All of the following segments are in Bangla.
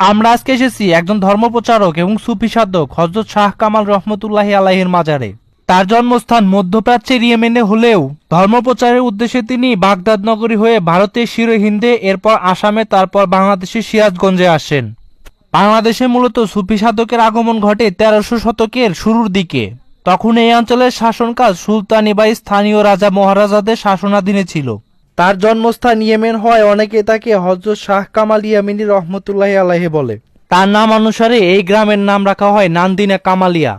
আমরা আজকে এসেছি একজন ধর্মপ্রচারক এবং সুফি সাধক হযরত শাহ কামাল রহমতুল্লাহি আলাইহির মাজারে। তার জন্মস্থান মধ্যপ্রাচ্যের ইয়েমেনে হলেও ধর্মপ্রচারের উদ্দেশ্যে তিনি বাগদাদ নগরী হয়ে ভারতের সিরহিন্দে, এরপর আসামে, তারপর বাংলাদেশের সিরাজগঞ্জে আসেন। বাংলাদেশে মূলত সুফি সাধকের আগমন ঘটে ১৩০০ শতকের শুরুর দিকে। তখন এই অঞ্চলের শাসনকাজ সুলতানি বা স্থানীয় রাজা মহারাজাদের শাসনাধীনে ছিল। তার জন্মস্থান ইয়েমেন হওয়ায় অনেকে তাকে হযরত শাহ কামাল ইয়ামিনী রহমতুল্লাহি আলাইহি বলে। তার নাম অনুসারে এই গ্রামের নাম রাখা হয় নান্দিনা কামালিয়া।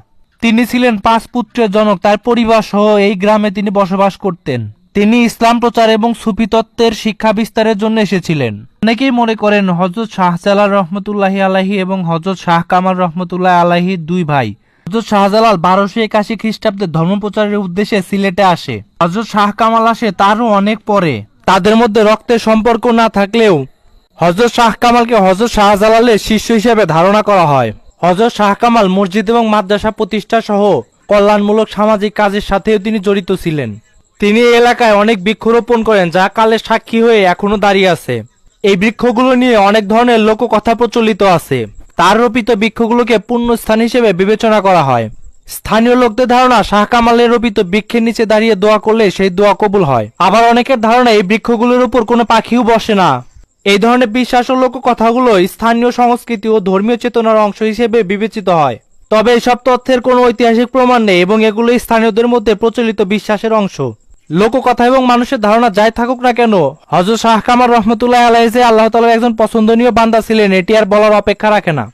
তিনি ছিলেন ৫ পুত্রের জনক। তার পরিবার সহ এই গ্রামে তিনি বসবাস করতেন। তিনি ইসলাম প্রচার এবং সুফি তত্ত্বের শিক্ষা বিস্তারের জন্য এসেছিলেন। অনেকেই মনে করেন হযরত শাহজালাল রহমতুল্লাহি আলাইহি এবং হযরত শাহ কামাল রহমতুল্লাহি আলাইহি দুই ভাই। হযরত শাহজালাল ১২৮১ খ্রিস্টাব্দে ধর্মপ্রচারের উদ্দেশ্যে সিলেটে আসে। হযরত শাহ কামাল আসে তারও অনেক পরে। তাদের মধ্যে রক্তের সম্পর্ক না থাকলেও হযরত শাহ কামালকে হযরত শাহজালালের শিষ্য হিসেবে ধারণা করা হয়। হযরত শাহ কামাল মসজিদ এবং মাদ্রাসা প্রতিষ্ঠা সহ কল্যাণমূলক সামাজিক কাজের সাথেও তিনি জড়িত ছিলেন। তিনি এই এলাকায় অনেক বৃক্ষরোপণ করেন, যা কালের সাক্ষী হয়ে এখনো দাঁড়িয়ে আছে। এই বৃক্ষগুলো নিয়ে অনেক ধরনের লোককথা প্রচলিত আছে। তার রোপিত বৃক্ষগুলোকে পুণ্যস্থান হিসেবে বিবেচনা করা হয়। স্থানীয় লোকদের ধারণা শাহ কামালের রোপিত বৃক্ষের নিচে দাঁড়িয়ে দোয়া করলে সেই দোয়া কবুল হয়। আবার অনেকের ধারণা এই বৃক্ষগুলোর উপর কোনো পাখিও বসে না। এই ধরনের বিশ্বাস ও লোককথাগুলো স্থানীয় সংস্কৃতি ও ধর্মীয় চেতনার অংশ হিসেবে বিবেচিত হয়। তবে এসব তথ্যের কোনো ঐতিহাসিক প্রমাণ নেই এবং এগুলো স্থানীয়দের মধ্যে প্রচলিত বিশ্বাসের অংশ। লোককথা এবং মানুষের ধারণা যাই থাকুক না কেন, হযরত শাহ কামাল রহমতুল্লাহি আলাইহি আল্লাহ তাআলার একজন পছন্দনীয় বান্দা ছিলেন, এটি আর বলার অপেক্ষা রাখে না।